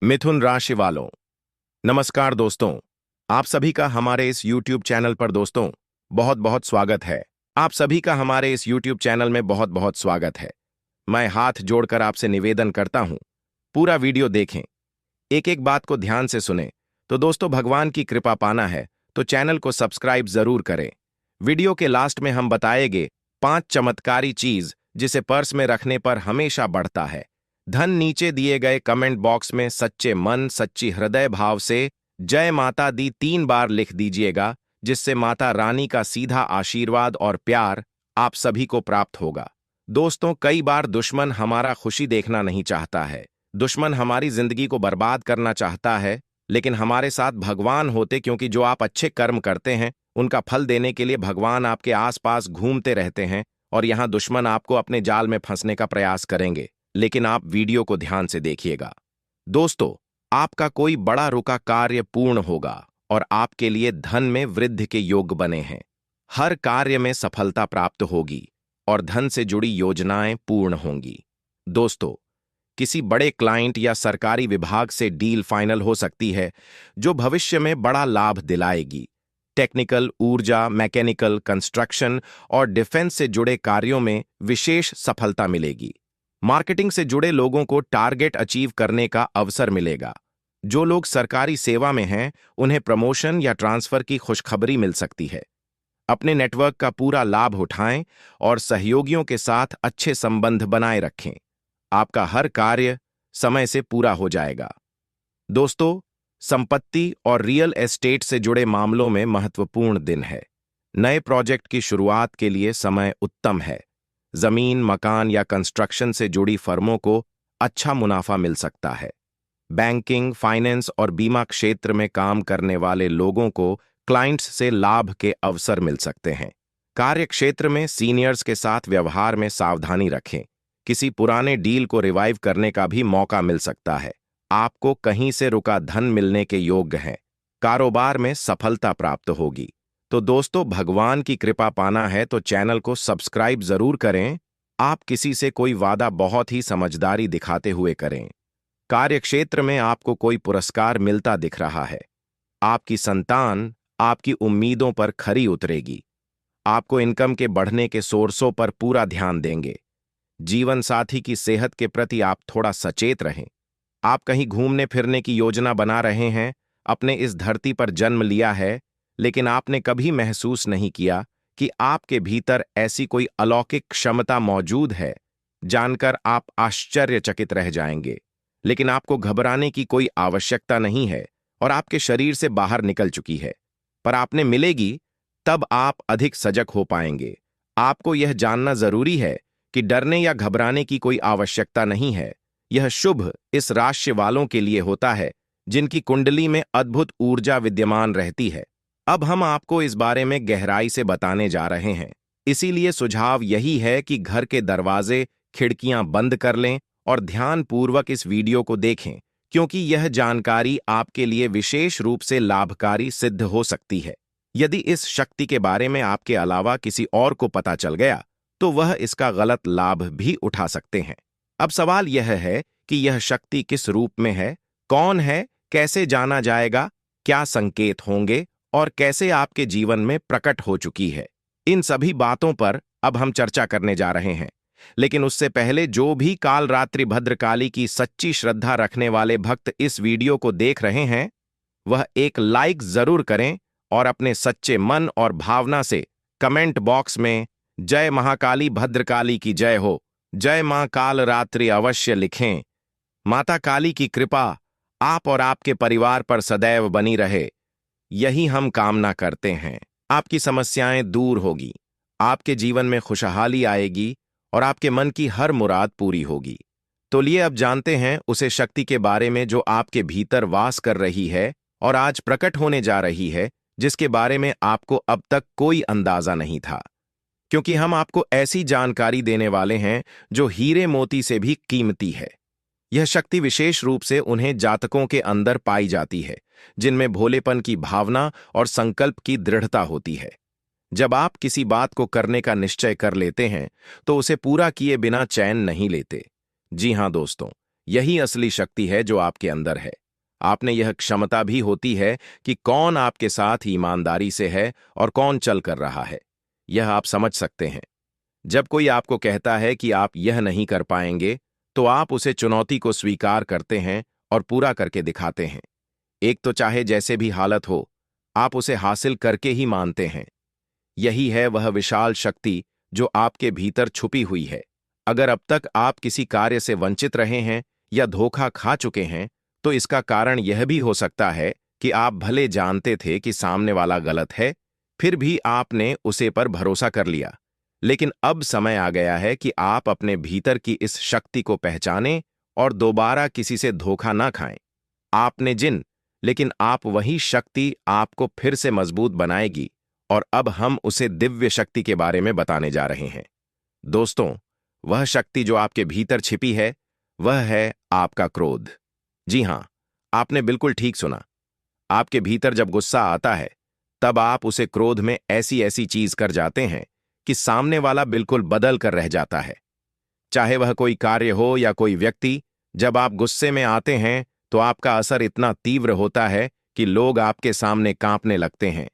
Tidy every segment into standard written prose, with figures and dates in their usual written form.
मिथुन राशि वालों, नमस्कार दोस्तों। आप सभी का हमारे इस YouTube चैनल पर दोस्तों बहुत बहुत स्वागत है। आप सभी का हमारे इस YouTube चैनल में बहुत बहुत स्वागत है। मैं हाथ जोड़कर आपसे निवेदन करता हूं, पूरा वीडियो देखें, एक एक बात को ध्यान से सुनें। तो दोस्तों, भगवान की कृपा पाना है तो चैनल को सब्सक्राइब जरूर करें। वीडियो के लास्ट में हम बताएंगे 5 चमत्कारी चीज जिसे पर्स में रखने पर हमेशा बढ़ता है धन। नीचे दिए गए कमेंट बॉक्स में सच्चे मन सच्ची हृदय भाव से जय माता दी 3 बार लिख दीजिएगा, जिससे माता रानी का सीधा आशीर्वाद और प्यार आप सभी को प्राप्त होगा। दोस्तों, कई बार दुश्मन हमारा खुशी देखना नहीं चाहता है, दुश्मन हमारी जिंदगी को बर्बाद करना चाहता है, लेकिन हमारे साथ भगवान होते, क्योंकि जो आप अच्छे कर्म करते हैं उनका फल देने के लिए भगवान आपके आसपास घूमते रहते हैं। और यहां दुश्मन आपको अपने जाल में फंसने का प्रयास करेंगे, लेकिन आप वीडियो को ध्यान से देखिएगा। दोस्तों, आपका कोई बड़ा रुका कार्य पूर्ण होगा और आपके लिए धन में वृद्धि के योग बने हैं। हर कार्य में सफलता प्राप्त होगी और धन से जुड़ी योजनाएं पूर्ण होंगी। दोस्तों, किसी बड़े क्लाइंट या सरकारी विभाग से डील फाइनल हो सकती है जो भविष्य में बड़ा लाभ दिलाएगी। टेक्निकल, ऊर्जा, मैकेनिकल, कंस्ट्रक्शन और डिफेंस से जुड़े कार्यों में विशेष सफलता मिलेगी। मार्केटिंग से जुड़े लोगों को टारगेट अचीव करने का अवसर मिलेगा। जो लोग सरकारी सेवा में हैं उन्हें प्रमोशन या ट्रांसफर की खुशखबरी मिल सकती है। अपने नेटवर्क का पूरा लाभ उठाएं और सहयोगियों के साथ अच्छे संबंध बनाए रखें। आपका हर कार्य समय से पूरा हो जाएगा। दोस्तों, संपत्ति और रियल एस्टेट से जुड़े मामलों में महत्वपूर्ण दिन है। नए प्रोजेक्ट की शुरुआत के लिए समय उत्तम है। जमीन, मकान या कंस्ट्रक्शन से जुड़ी फर्मों को अच्छा मुनाफा मिल सकता है। बैंकिंग, फाइनेंस और बीमा क्षेत्र में काम करने वाले लोगों को क्लाइंट्स से लाभ के अवसर मिल सकते हैं। कार्य क्षेत्र में सीनियर्स के साथ व्यवहार में सावधानी रखें। किसी पुराने डील को रिवाइव करने का भी मौका मिल सकता है। आपको कहीं से रुका धन मिलने के योग्य हैं। कारोबार में सफलता प्राप्त होगी। तो दोस्तों, भगवान की कृपा पाना है तो चैनल को सब्सक्राइब जरूर करें। आप किसी से कोई वादा बहुत ही समझदारी दिखाते हुए करें। कार्यक्षेत्र में आपको कोई पुरस्कार मिलता दिख रहा है। आपकी संतान आपकी उम्मीदों पर खरी उतरेगी। आपको इनकम के बढ़ने के सोर्सों पर पूरा ध्यान देंगे। जीवन साथी की सेहत के प्रति आप थोड़ा सचेत रहें। आप कहीं घूमने फिरने की योजना बना रहे हैं। अपने इस धरती पर जन्म लिया है, लेकिन आपने कभी महसूस नहीं किया कि आपके भीतर ऐसी कोई अलौकिक क्षमता मौजूद है। जानकर आप आश्चर्यचकित रह जाएंगे। लेकिन आपको घबराने की कोई आवश्यकता नहीं है और आपके शरीर से बाहर निकल चुकी है, पर आपने मिलेगी तब आप अधिक सजग हो पाएंगे। आपको यह जानना जरूरी है कि डरने या घबराने की कोई आवश्यकता नहीं है। यह शुभ इस राशि वालों के लिए होता है जिनकी कुंडली में अद्भुत ऊर्जा विद्यमान रहती है। अब हम आपको इस बारे में गहराई से बताने जा रहे हैं। इसीलिए सुझाव यही है कि घर के दरवाजे, खिड़कियां बंद कर लें और ध्यानपूर्वक इस वीडियो को देखें, क्योंकि यह जानकारी आपके लिए विशेष रूप से लाभकारी सिद्ध हो सकती है। यदि इस शक्ति के बारे में आपके अलावा किसी और को पता चल गया तो वह इसका गलत लाभ भी उठा सकते हैं। अब सवाल यह है कि यह शक्ति किस रूप में है, कौन है, कैसे जाना जाएगा, क्या संकेत होंगे और कैसे आपके जीवन में प्रकट हो चुकी है। इन सभी बातों पर अब हम चर्चा करने जा रहे हैं। लेकिन उससे पहले जो भी काल रात्रि भद्रकाली की सच्ची श्रद्धा रखने वाले भक्त इस वीडियो को देख रहे हैं, वह एक लाइक जरूर करें और अपने सच्चे मन और भावना से कमेंट बॉक्स में जय महाकाली भद्रकाली की जय हो, जय मां काल रात्रि अवश्य लिखें। माता काली की कृपा आप और आपके परिवार पर सदैव बनी रहे, यही हम कामना करते हैं। आपकी समस्याएं दूर होगी, आपके जीवन में खुशहाली आएगी और आपके मन की हर मुराद पूरी होगी। तो लिए अब जानते हैं उसे शक्ति के बारे में जो आपके भीतर वास कर रही है और आज प्रकट होने जा रही है, जिसके बारे में आपको अब तक कोई अंदाजा नहीं था। क्योंकि हम आपको ऐसी जानकारी देने वाले हैं जो हीरे मोती से भी कीमती है। यह शक्ति विशेष रूप से उन्हें जातकों के अंदर पाई जाती है जिनमें भोलेपन की भावना और संकल्प की दृढ़ता होती है। जब आप किसी बात को करने का निश्चय कर लेते हैं तो उसे पूरा किए बिना चैन नहीं लेते। जी हां दोस्तों, यही असली शक्ति है जो आपके अंदर है। आपने यह क्षमता भी होती है कि कौन आपके साथ ईमानदारी से है और कौन चल कर रहा है। यह आप समझ सकते हैं। जब कोई आपको कहता है कि आप यह नहीं कर पाएंगे, तो आप उसे चुनौती को स्वीकार करते हैं और पूरा करके दिखाते हैं। एक तो चाहे जैसे भी हालत हो, आप उसे हासिल करके ही मानते हैं। यही है वह विशाल शक्ति जो आपके भीतर छुपी हुई है। अगर अब तक आप किसी कार्य से वंचित रहे हैं या धोखा खा चुके हैं, तो इसका कारण यह भी हो सकता है कि आप भले जानते थे कि सामने वाला गलत है, फिर भी आपने उसे पर भरोसा कर लिया। लेकिन अब समय आ गया है कि आप अपने भीतर की इस शक्ति को पहचानें और दोबारा किसी से धोखा ना खाएं। आपने जिन, लेकिन आप वही शक्ति आपको फिर से मजबूत बनाएगी, और अब हम उसे दिव्य शक्ति के बारे में बताने जा रहे हैं। दोस्तों, वह शक्ति जो आपके भीतर छिपी है, वह है आपका क्रोध। जी हां, आपने बिल्कुल ठीक सुना। आपके भीतर जब गुस्सा आता है, तब आप उसे क्रोध में ऐसी ऐसी चीज कर जाते हैं कि सामने वाला बिल्कुल बदल कर रह जाता है। चाहे वह कोई कार्य हो या कोई व्यक्ति, जब आप गुस्से में आते हैं तो आपका असर इतना तीव्र होता है कि लोग आपके सामने कांपने लगते हैं।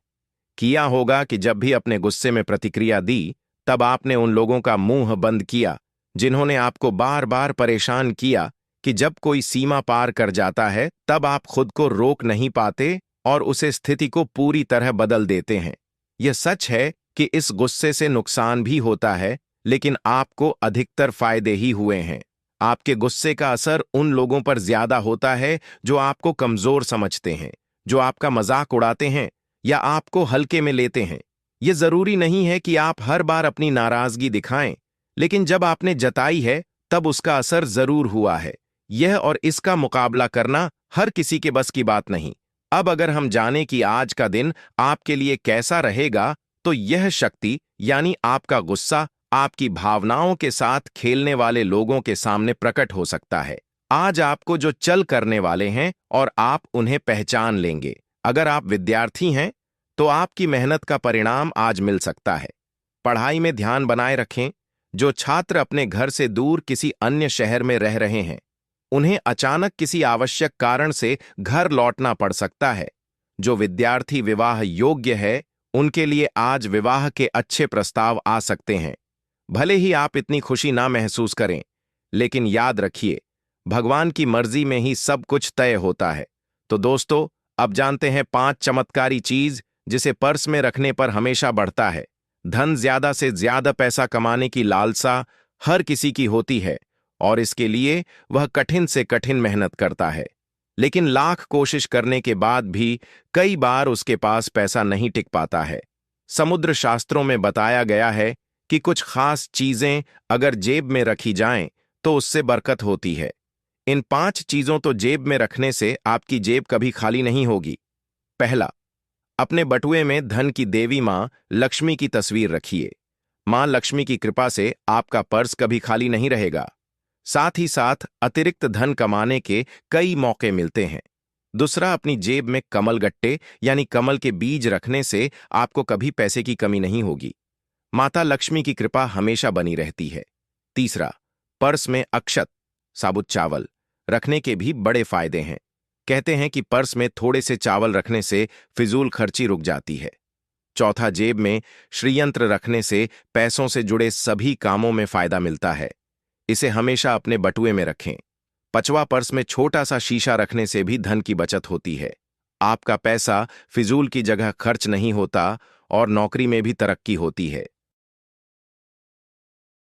किया होगा कि जब भी अपने गुस्से में प्रतिक्रिया दी, तब आपने उन लोगों का मुंह बंद किया जिन्होंने आपको बार बार परेशान किया कि जब कोई सीमा पार कर जाता है, तब आप खुद को रोक नहीं पाते और उसे स्थिति को पूरी तरह बदल देते हैं। यह सच है कि इस गुस्से से नुकसान भी होता है, लेकिन आपको अधिकतर फायदे ही हुए हैं। आपके गुस्से का असर उन लोगों पर ज्यादा होता है जो आपको कमजोर समझते हैं, जो आपका मजाक उड़ाते हैं या आपको हल्के में लेते हैं। यह जरूरी नहीं है कि आप हर बार अपनी नाराजगी दिखाएं, लेकिन जब आपने जताई है, तब उसका असर जरूर हुआ है। यह और इसका मुकाबला करना हर किसी के बस की बात नहीं। अब अगर हम जानें कि आज का दिन आपके लिए कैसा रहेगा, तो यह शक्ति यानी आपका गुस्सा आपकी भावनाओं के साथ खेलने वाले लोगों के सामने प्रकट हो सकता है। आज आपको जो चल करने वाले हैं और आप उन्हें पहचान लेंगे। अगर आप विद्यार्थी हैं, तो आपकी मेहनत का परिणाम आज मिल सकता है। पढ़ाई में ध्यान बनाए रखें। जो छात्र अपने घर से दूर किसी अन्य शहर में रह रहे हैं, उन्हें अचानक किसी आवश्यक कारण से घर लौटना पड़ सकता है। जो विद्यार्थी विवाह योग्य है, उनके लिए आज विवाह के अच्छे प्रस्ताव आ सकते हैं। भले ही आप इतनी खुशी ना महसूस करें, लेकिन याद रखिए, भगवान की मर्जी में ही सब कुछ तय होता है। तो दोस्तों, अब जानते हैं 5 चमत्कारी चीज जिसे पर्स में रखने पर हमेशा बढ़ता है। धन, ज्यादा से ज्यादा पैसा कमाने की लालसा हर किसी की होती है, और इसके लिए वह कठिन से कठिन मेहनत करता है। लेकिन लाख कोशिश करने के बाद भी कई बार उसके पास पैसा नहीं टिक पाता है। समुद्र शास्त्रों में बताया गया है कि कुछ खास चीजें अगर जेब में रखी जाएं, तो उससे बरकत होती है। इन 5 चीजों तो जेब में रखने से आपकी जेब कभी खाली नहीं होगी। पहला, अपने बटुए में धन की देवी मां लक्ष्मी की तस्वीर रखिए। मां लक्ष्मी की कृपा से आपका पर्स कभी खाली नहीं रहेगा। साथ ही साथ अतिरिक्त धन कमाने के कई मौके मिलते हैं। दूसरा, अपनी जेब में कमल गट्टे यानी कमल के बीज रखने से आपको कभी पैसे की कमी नहीं होगी। माता लक्ष्मी की कृपा हमेशा बनी रहती है। तीसरा, पर्स में अक्षत, साबुत चावल रखने के भी बड़े फायदे हैं। कहते हैं कि पर्स में थोड़े से चावल रखने से फिजूल खर्ची रुक जाती है। चौथा, जेब में श्रीयंत्र रखने से पैसों से जुड़े सभी कामों में फायदा मिलता है। इसे हमेशा अपने बटुए में रखें। पांचवा, पर्स में छोटा सा शीशा रखने से भी धन की बचत होती है। आपका पैसा फिजूल की जगह खर्च नहीं होता और नौकरी में भी तरक्की होती है।